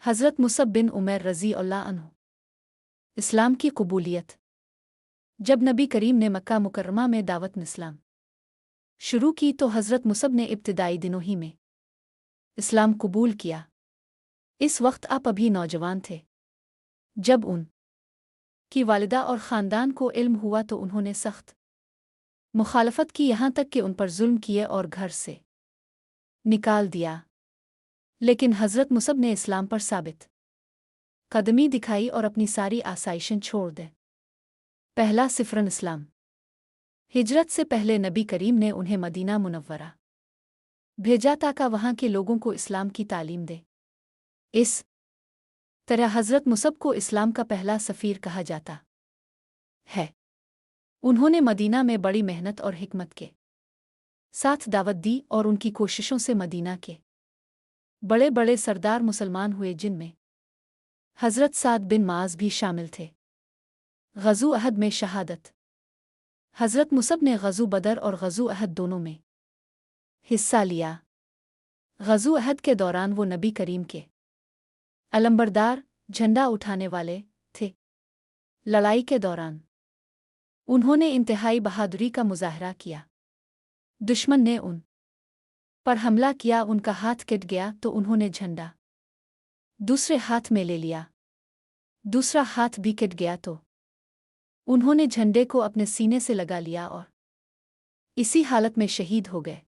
हज़रत मुसब बिन उमैर रज़ी अल्लाह अन्हु। इस्लाम की कबूलियत। जब नबी करीम ने मक्का मुकर्रमा में दावत इस्लाम शुरू की तो हज़रत मुसब ने इब्तिदाई दिनों ही में इस्लाम कबूल किया। इस वक्त आप अभी नौजवान थे। जब उन की वालिदा और ख़ानदान को इल्म हुआ तो उन्होंने सख्त मुखालफत की, यहाँ तक कि उन पर जुल्म किए और घर से निकाल दिया। लेकिन हज़रत मुसब ने इस्लाम पर साबित कदमी दिखाई और अपनी सारी आसाइशें छोड़ दें। पहला सिफ़रन इस्लाम। हिजरत से पहले नबी करीम ने उन्हें मदीना मुनव्वरा भेजा ताकि वहाँ के लोगों को इस्लाम की तालीम दे। इस तरह हज़रत मुसब को इस्लाम का पहला सफ़ीर कहा जाता है। उन्होंने मदीना में बड़ी मेहनत और हिकमत के साथ दावत दी और उनकी कोशिशों से मदीना के बड़े बड़े सरदार मुसलमान हुए, जिनमें हज़रत साद बिन माज भी शामिल थे। ग़ज़ू अहद में शहादत। हज़रत मुसब ने ग़ज़ू बदर और ग़ज़ू अहद दोनों में हिस्सा लिया। ग़ज़ू अहद के दौरान वो नबी करीम के अलंबरदार झंडा उठाने वाले थे। लड़ाई के दौरान उन्होंने इंतहाई बहादुरी का मुजाहरा किया। दुश्मन ने उन पर हमला किया, उनका हाथ कट गया तो उन्होंने झंडा दूसरे हाथ में ले लिया। दूसरा हाथ भी कट गया तो उन्होंने झंडे को अपने सीने से लगा लिया और इसी हालत में शहीद हो गए।